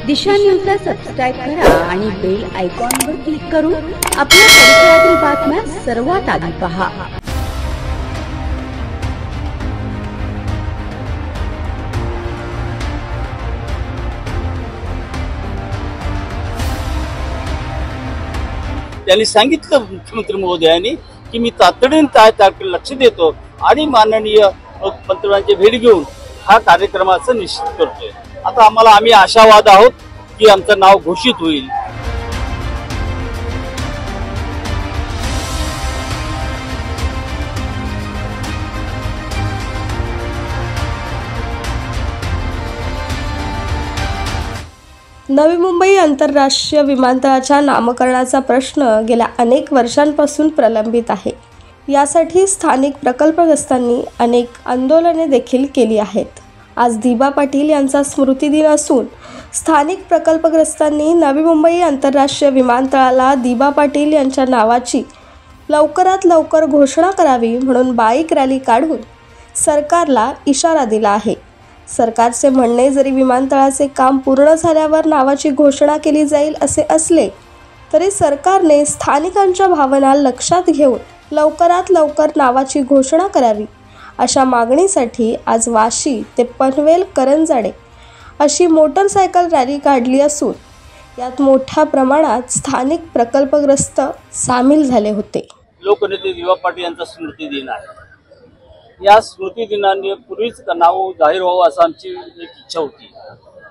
दिशा न्यूजला सबस्क्राइब करा आणि बेल आयकॉनवर क्लिक करून आपल्या परिसरातील बातम्या सर्वात आधी पहा। त्यांनी सांगितलं मुख्यमंत्री महोदयांनी की मी तातडीने त्याकडे लक्ष देतो आणि माननीय पंतप्रधानांची भेट घेऊन हा कार्यक्रमाचं निश्चित करतोय। आता आम्ही आशावाद आहोत की आमचं नाव घोषित होईल। नवी मुंबई आंतरराष्ट्रीय विमानतळाच्या नामकरणाचा प्रश्न गेल्या अनेक वर्षांपासून प्रलंबित आहे। यासाठी स्थानिक प्रकल्पग्रस्तांनी अनेक आंदोलने देखील केली आहेत। आज दिबा पाटील यांचा स्मृती दिन असून स्थानिक प्रकल्पग्रस्तांनी नवी मुंबई आंतरराष्ट्रीय विमानतळाला दिबा पाटील यांच्या नावाची लवकरात लवकर घोषणा करावी म्हणून बाईक रॅली काढून सरकारला इशारा दिला आहे। सरकारचे म्हणणे जरी विमानतळाचे काम पूर्ण झाल्यावर नावाची घोषणा केली जाईल असे असले तरी सरकारने स्थानिकांच्या भावना लक्षात घेऊन लवकरात लवकर नावाची घोषणा करावी अशा मागणीसाठी आज वाशी ते पनवेल करंजाडे अशी मोटरसायकल रॅली काढली असून यात मोठ्या प्रमाणात स्थानिक प्रकल्पग्रस्त सामील झाले होते। लोकनेते दिबा पाटील यांचा स्मृती दिन आहे। या स्मृती दिनाने पूर्वीच नाव जाहीर व्हावं असं आमची एक इच्छा होती,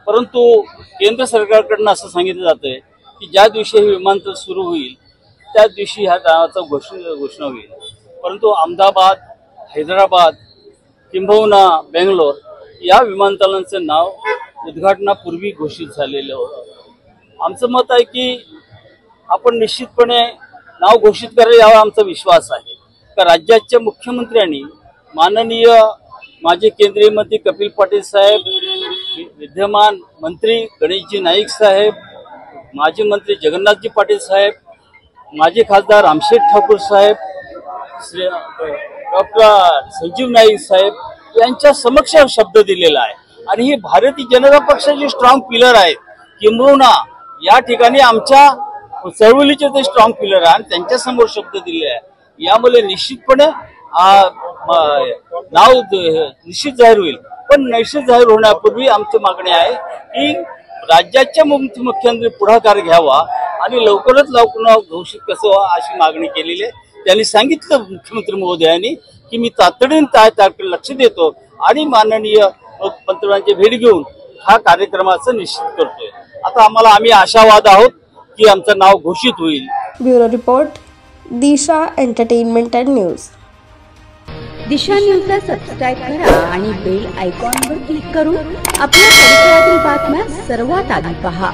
परंतु केंद्र सरकारकडून असं सांगितलं जातंय की ज्या दिवशी हे विमानतळ सुरू होईल त्या दिवशी ह्या नावाचा घोषणा होईल। परंतु अहमदाबाद, हैदराबाद किंबहुना बेंगलोर या विमानतळांचं नाव उद्घाटनापूर्वी घोषित झालेलं होतं। आमचं मत आहे की आपण निश्चितपणे नाव घोषित करायला यावा आमचा विश्वास आहे। का राज्याच्या मुख्यमंत्र्यांनी माननीय माजी केंद्रीय मंत्री कपिल पाटील साहेब, विद्यमान मंत्री गणेशजी नाईक साहेब, माजी मंत्री जगन्नाथजी पाटील साहेब, माजी खासदार रामशेठ ठाकूर साहेब, डॉक्टर संजीव नाईक साहेब यांच्या समक्ष शब्द दिलेला आहे आणि ही भारतीय जनता पक्षाची स्ट्रॉंग पिलर आहे। किंबहुना या ठिकाणी आमच्या चळवळीचे ते स्ट्रॉंग पिलर आहे आणि त्यांच्या समोर शब्द दिले आहे। यामुळे निश्चितपणे नाव निश्चित जाहीर होईल, पण निश्चित जाहीर होण्यापूर्वी आमची मागणी आहे की राज्याच्या मुख्यमंत्री पुढाकार घ्यावा आणि लवकरात लवकर नाव घोषित कसं अशी मागणी केलेली आहे। त्यांनी सांगितलं मुख्यमंत्री महोदयांनी की मी तातडीने त्याकडे लक्ष देतो आणि माननीय पंतप्रधानांची भेट घेऊन हा कार्यक्रमाचं निश्चित करतोय। आता आम्ही आशावाद आहोत की आमचं नाव घोषित होईल। Bureau report, Disha entertainment and news. Disha न्यूजला सबस्क्राइब करा आणि बेल आयकॉनवर क्लिक करून आपल्या परिसरातील बातम्या सर्वात आधी पहा।